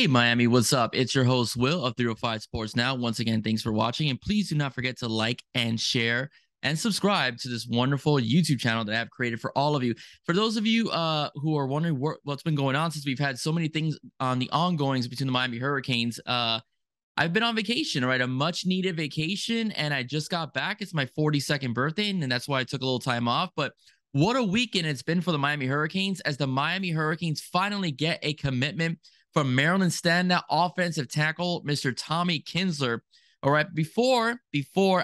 Hey, Miami, what's up? It's your host, Will of 305 Sports Now. Once again, thanks for watching. And please do not forget to like and share and subscribe to this wonderful YouTube channel that I have created for all of you. For those of you who are wondering what's been going on since we've had so many things on the ongoings between the Miami Hurricanes, I've been on vacation, right? A much needed vacation, and I just got back. It's my 42nd birthday, and that's why I took a little time off. But what a weekend it's been for the Miami Hurricanes as the Miami Hurricanes finally get a commitment from Maryland standout offensive tackle, Mr. Tommy Kinsler. All right, before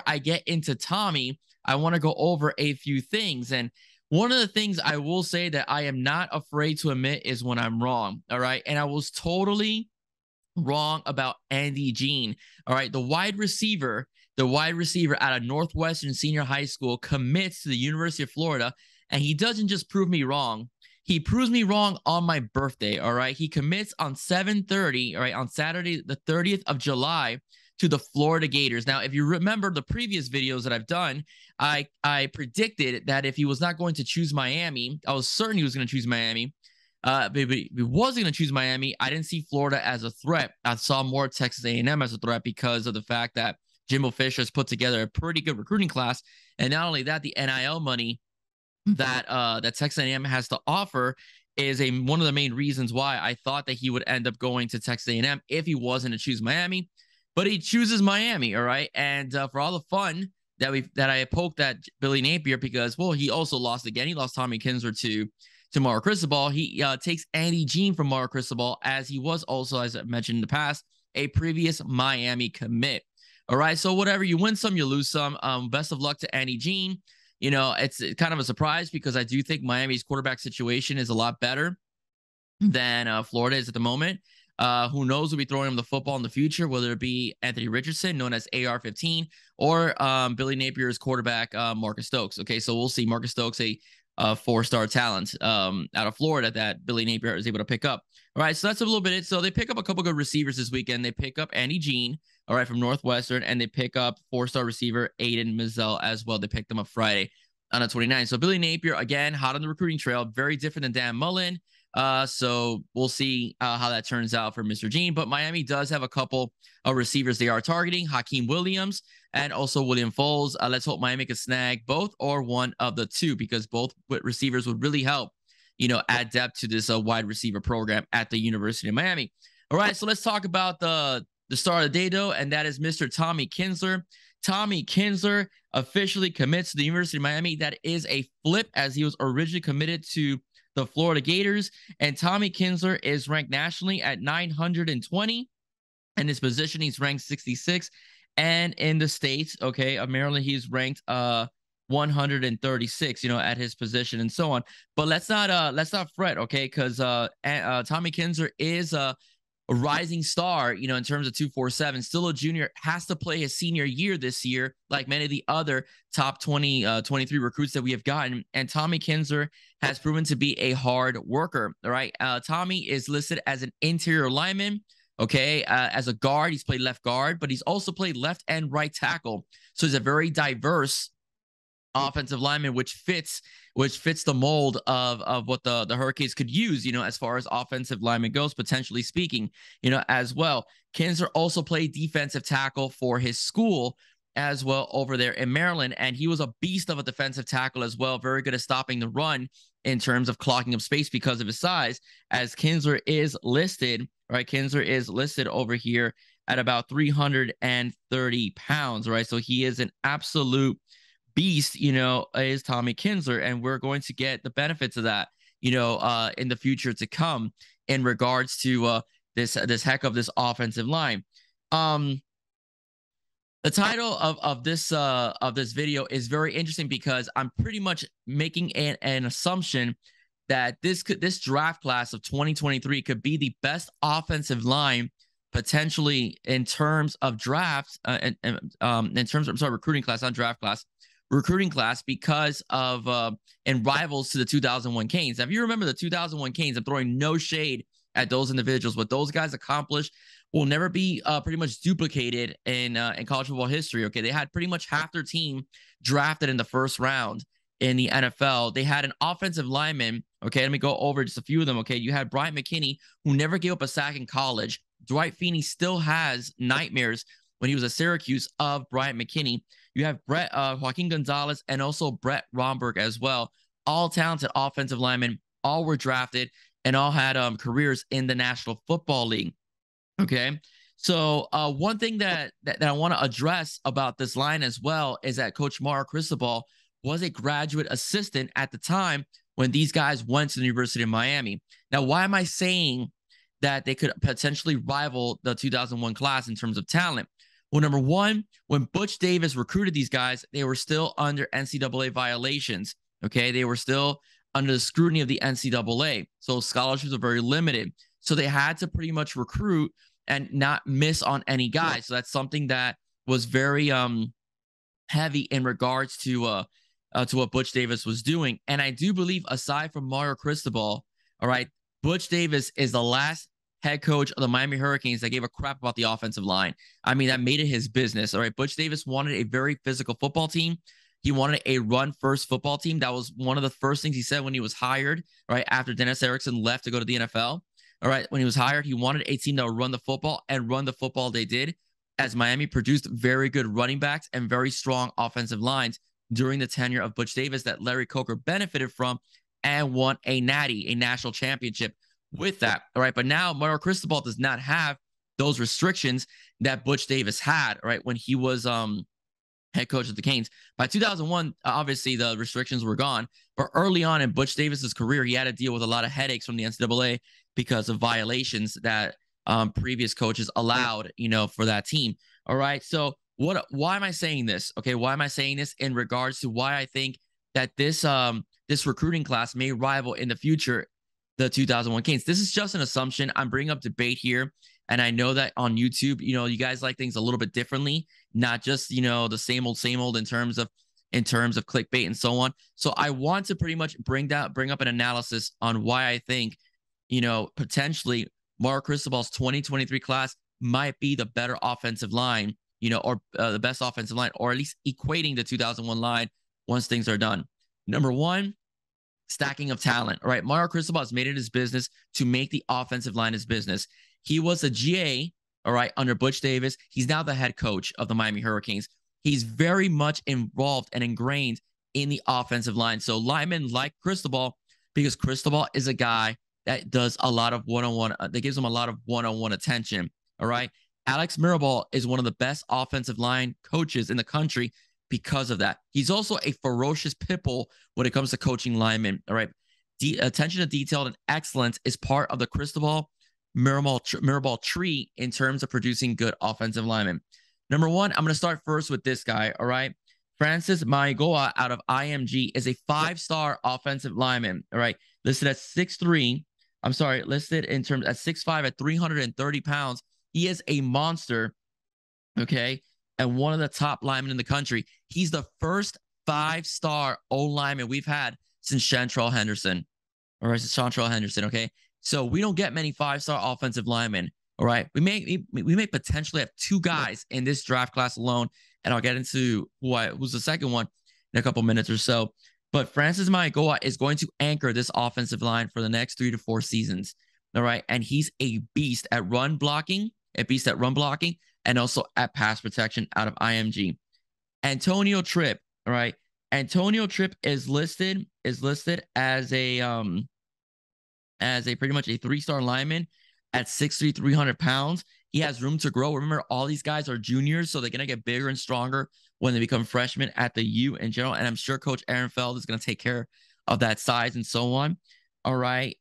I get into Tommy, I want to go over a few things. And one of the things I will say that I am not afraid to admit is when I'm wrong. All right, and I was totally wrong about Andy Jean. All right, the wide receiver out of Northwestern Senior High School commits to the University of Florida, and he doesn't just prove me wrong. He proves me wrong on my birthday. All right, he commits on 7:30. All right, on Saturday, the 30th of July, to the Florida Gators. Now, if you remember the previous videos that I've done, I predicted that if he was not going to choose Miami, I was certain he was going to choose Miami. But if he wasn't going to choose Miami, I didn't see Florida as a threat. I saw more Texas A&M as a threat because of the fact that Jimbo Fisher has put together a pretty good recruiting class, and not only that, the NIL money that Texas A&M has to offer is one of the main reasons why I thought that he would end up going to Texas A&M if he wasn't to choose Miami. But he chooses Miami, all right. And for all the fun that I poked at Billy Napier because, well, he also lost again. He lost Tommy Kinsler to Mario Cristobal. He takes Andy Jean from Mario Cristobal, as he was also, as I mentioned in the past, a previous Miami commit. All right, so whatever, you win some, you lose some. Best of luck to Andy Jean. You know, it's kind of a surprise because I do think Miami's quarterback situation is a lot better than Florida is at the moment. Who knows who'll be throwing him the football in the future, whether it be Anthony Richardson, known as AR-15, or Billy Napier's quarterback, Marcus Stokes. Okay, so we'll see. Marcus Stokes, a four-star talent out of Florida that Billy Napier is able to pick up. All right, so that's a little bit it. So they pick up a couple good receivers this weekend. They pick up Andy Jean, all right, from Northwestern, and they pick up four-star receiver Aiden Mizell as well. They picked them up Friday on the 29th. So Billy Napier, again, hot on the recruiting trail, very different than Dan Mullen. So we'll see how that turns out for Mr. Jean. But Miami does have a couple of receivers they are targeting, Hakeem Williams and also William Foles. Let's hope Miami can snag both or one of the two, because both receivers would really help, you know, add depth to this wide receiver program at the University of Miami. All right, so let's talk about the star of the day, though, and that is Mr. Tommy Kinsler. Tommy Kinsler officially commits to the University of Miami. That is a flip, as he was originally committed to the Florida Gators. And Tommy Kinsler is ranked nationally at 920. In his position, he's ranked 66. And in the states, okay, of Maryland, he's ranked 136, you know, at his position and so on. But let's not fret, okay, because Tommy Kinsler is a rising star, you know, in terms of 247, still a junior, has to play his senior year this year, like many of the other top 23 recruits that we have gotten. And Tommy Kinsler has proven to be a hard worker. All right. Tommy is listed as an interior lineman. Okay. As a guard, he's played left guard, but he's also played left and right tackle. So he's a very diverse offensive lineman, which fits the mold of what the Hurricanes could use, you know, as far as offensive lineman goes, potentially speaking, you know, as well. Kinsler also played defensive tackle for his school as well over there in Maryland, and he was a beast of a defensive tackle as well, very good at stopping the run in terms of clogging up space because of his size, as Kinsler is listed, right? Kinsler is listed over here at about 330 pounds, right? So he is an absolute beast, you know, is Tommy Kinsler, and we're going to get the benefits of that, you know, in the future to come in regards to this heck of this offensive line. The title of this video is very interesting because I'm pretty much making an assumption that this draft class of 2023 could be the best offensive line potentially in terms of drafts, in terms of, I'm sorry, recruiting class, not draft class. Recruiting class, because of and rivals to the 2001 Canes. Now, if you remember the 2001 Canes, I'm throwing no shade at those individuals. What those guys accomplished will never be pretty much duplicated in college football history. Okay, they had pretty much half their team drafted in the first round in the NFL. They had an offensive lineman. Okay, let me go over just a few of them. Okay, you had Bryant McKinney, who never gave up a sack in college. Dwight Feeney still has nightmares when he was at Syracuse of Bryant McKinney. You have Joaquin Gonzalez and also Brett Romberg as well. All talented offensive linemen, all were drafted and all had careers in the National Football League. Okay. So one thing that I want to address about this line as well is that Coach Mario Cristobal was a graduate assistant at the time when these guys went to the University of Miami. Now, why am I saying that they could potentially rival the 2001 class in terms of talent? Well, number one, when Butch Davis recruited these guys, they were still under NCAA violations. Okay. They were still under the scrutiny of the NCAA. So scholarships are very limited. So they had to pretty much recruit and not miss on any guys. So that's something that was very heavy in regards to what Butch Davis was doing. And I do believe, aside from Mario Cristobal, all right, Butch Davis is the last head coach of the Miami Hurricanes that gave a crap about the offensive line. I mean, that made it his business. All right, Butch Davis wanted a very physical football team. He wanted a run-first football team. That was one of the first things he said when he was hired, right, after Dennis Erickson left to go to the NFL. All right, when he was hired, he wanted a team that would run the football, and run the football they did, as Miami produced very good running backs and very strong offensive lines during the tenure of Butch Davis that Larry Coker benefited from and won a national championship with that. All right, but now Mario Cristobal does not have those restrictions that Butch Davis had, right, when he was head coach of the Canes. By 2001, obviously the restrictions were gone, but early on in Butch Davis's career, he had to deal with a lot of headaches from the NCAA because of violations that previous coaches allowed, for that team. All right. So why am I saying this? Okay. Why am I saying this in regards to why I think that this recruiting class may rival in the future the 2001 Canes? This is just an assumption. I'm bringing up debate here. And I know that on YouTube, you guys like things a little bit differently, not just, the same old in terms of clickbait and so on. So I want to pretty much bring up an analysis on why I think, potentially Mario Cristobal's 2023 class might be the better offensive line, or the best offensive line, or at least equating the 2001 line once things are done. Number one, stacking of talent. All right. Mario Cristobal has made it his business to make the offensive line his business. He was a GA, all right, under Butch Davis. He's now the head coach of the Miami Hurricanes. He's very much involved and ingrained in the offensive line. So linemen like Cristobal, because Cristobal is a guy that does a lot of one-on-one, that gives him a lot of one-on-one attention. All right. Alex Mirabal is one of the best offensive line coaches in the country because of that. He's also a ferocious pit bull when it comes to coaching linemen. All right. Attention to detail and excellence is part of the Cristobal Mirabal tree in terms of producing good offensive linemen. Number one, I'm going to start first with this guy. All right. Francis Maigoa out of IMG is a 5-star offensive lineman. All right. Listed at 6'3". Listed in terms at 6'5" at 330 pounds. He is a monster. Okay. And one of the top linemen in the country. He's the first 5-star O-lineman we've had since Chantrell Henderson. All right. Since Chantrell Henderson. Okay. So we don't get many 5-star offensive linemen. All right. We may potentially have 2 guys in this draft class alone. And I'll get into who's the second one in a couple minutes or so. But Francis Maigoa is going to anchor this offensive line for the next 3 to 4 seasons. All right. And he's a beast at run blocking, and also at pass protection out of IMG. Antonio Tripp. All right. Antonio Tripp is listed as a pretty much a 3-star lineman at 6'3", 300 pounds. He has room to grow. Remember, all these guys are juniors, so they're going to get bigger and stronger when they become freshmen at the U in general. And I'm sure Coach Aaron Feld is going to take care of that size and so on. All right.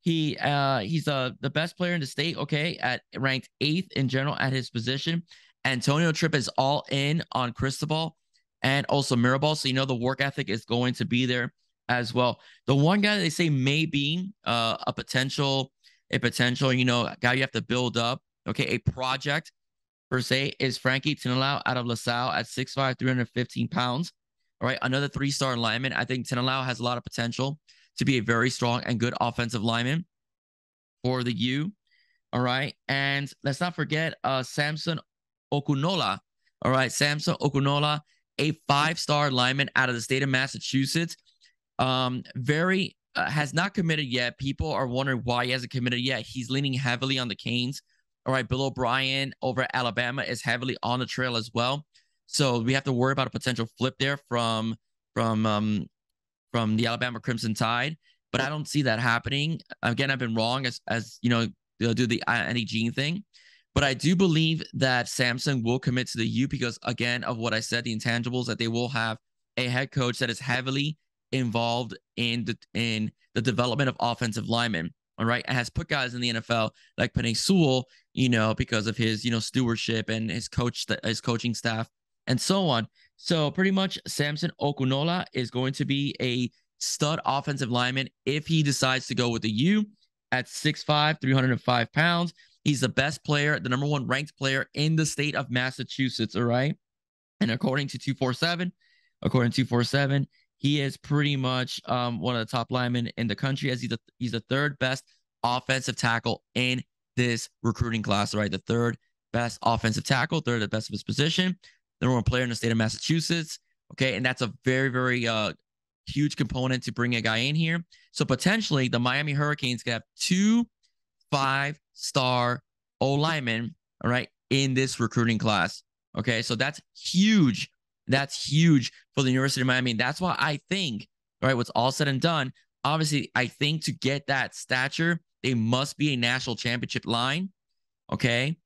He's the best player in the state, okay, at ranked 8th in general at his position. Antonio Tripp is all in on Cristobal and also Mirabal, so the work ethic is going to be there as well. The one guy that they say may be a potential, guy you have to build up, okay, a project per se, is Frankie Tinalau out of LaSalle at 6'5", 315 pounds. All right, another 3-star lineman. I think Tinalau has a lot of potential to be a very strong and good offensive lineman for the U. All right, and let's not forget Samson Odenola. All right, Samson Odenola, a 5-star lineman out of the state of Massachusetts. Has not committed yet. People are wondering why he hasn't committed yet. He's leaning heavily on the Canes All right, Bill O'Brien over at Alabama is heavily on the trail as well. So we have to worry about a potential flip there from the Alabama Crimson Tide, but I don't see that happening. Again, I've been wrong as you know, they'll do the Andy Jean thing. But I do believe that Samson will commit to the U because, again, of what I said, the intangibles, that they will have a head coach that is heavily involved in the development of offensive linemen. All right, and has put guys in the NFL like Penei Sewell, you know, because of his, you know, stewardship and his coaching staff and so on. So pretty much Samson Odenola is going to be a stud offensive lineman if he decides to go with the U at 6'5", 305 pounds. He's the best player, the number one ranked player in the state of Massachusetts. All right. And according to 247, he is pretty much one of the top linemen in the country, as he's the third best offensive tackle in this recruiting class, right? The third best offensive tackle, third the best of his position, the number one player in the state of Massachusetts. Okay. And that's a very, very huge component to bring a guy in here. So potentially the Miami Hurricanes could have 2 5-star O linemen, all right, in this recruiting class. Okay, so that's huge. That's huge for the University of Miami. And that's why I think, all right, what's all said and done, obviously, I think to get that stature, they must be a national championship line. Okay,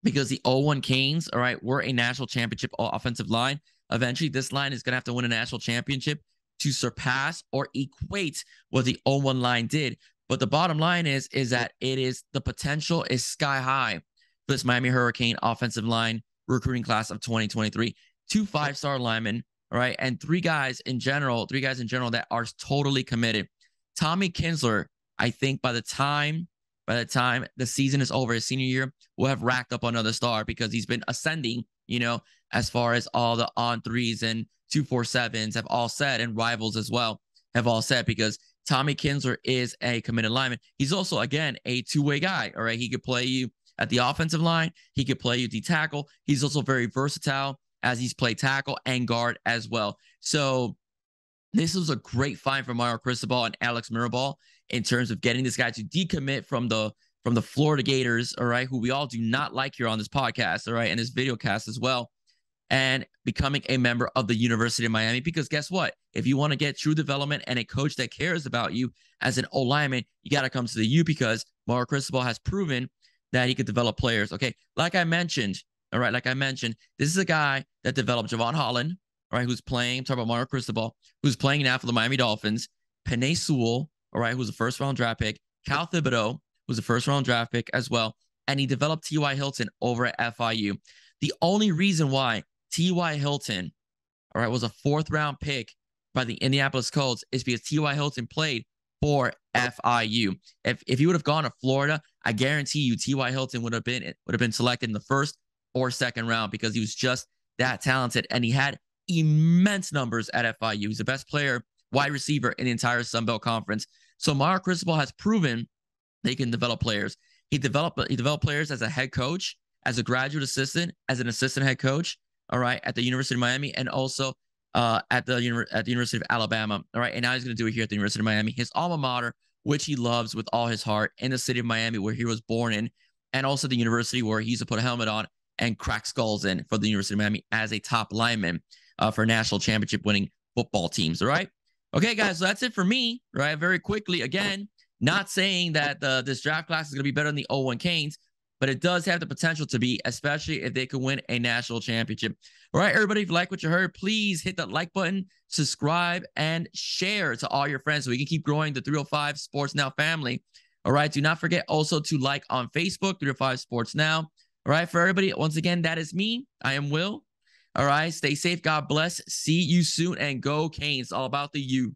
because the 01 Canes, all right, were a national championship offensive line. Eventually, this line is going to have to win a national championship to surpass or equate what the 01 line did. But the bottom line is that the potential is sky high for this Miami Hurricane offensive line recruiting class of 2023. 2 5-star linemen, all right, and three guys in general that are totally committed. Tommy Kinsler, I think by the time the season is over, his senior year, will have racked up another star because he's been ascending, you know, as far as all the on threes and 247s have all said, and rivals as well have all said, because Tommy Kinsler is a committed lineman. He's also, again, a two-way guy, all right? He could play you at the offensive line. He could play you D-tackle. He's also very versatile, as he's played tackle and guard as well. So this was a great find for Mario Cristobal and Alex Mirabal in terms of getting this guy to decommit from the Florida Gators, all right, who we all do not like here on this podcast, all right, and this video cast as well, and becoming a member of the University of Miami. Because guess what? If you want to get true development and a coach that cares about you as an O-lineman, you got to come to the U, because Mario Cristobal has proven that he could develop players. Okay, like I mentioned, all right, this is a guy that developed Javon Holland, all right, who's playing, talk about Mario Cristobal, who's playing now for the Miami Dolphins, Penei Sewell, all right, who's a first-round draft pick, Cal Thibodeau, who's a first-round draft pick as well, and he developed T.Y. Hilton over at FIU. The only reason why T.Y. Hilton, all right, was a 4th-round pick by the Indianapolis Colts is because T.Y. Hilton played for FIU. If he would have gone to Florida, I guarantee you T.Y. Hilton would have been selected in the 1st or 2nd round, because he was just that talented, and he had immense numbers at FIU. He's the best player, wide receiver in the entire Sun Belt Conference. So Mario Cristobal has proven that he can develop players. He developed players as a head coach, as a graduate assistant, as an assistant head coach, all right, at the University of Miami, and also at the University of Alabama, all right, and now he's going to do it here at the University of Miami, his alma mater, which he loves with all his heart, in the city of Miami, where he was born in, and also the university where he used to put a helmet on and crack skulls in for the University of Miami as a top lineman for national championship winning football teams, all right? Okay, guys, so that's it for me, right? Very quickly, again, not saying that this draft class is going to be better than the 01 Canes, but it does have the potential to be, especially if they could win a national championship. All right, everybody, if you like what you heard, please hit that like button, subscribe, and share to all your friends so we can keep growing the 305 Sports Now family. All right, do not forget also to like on Facebook, 305 Sports Now. All right, for everybody, once again, that is me. I am Will. All right, stay safe. God bless. See you soon, and go Canes. All about the U.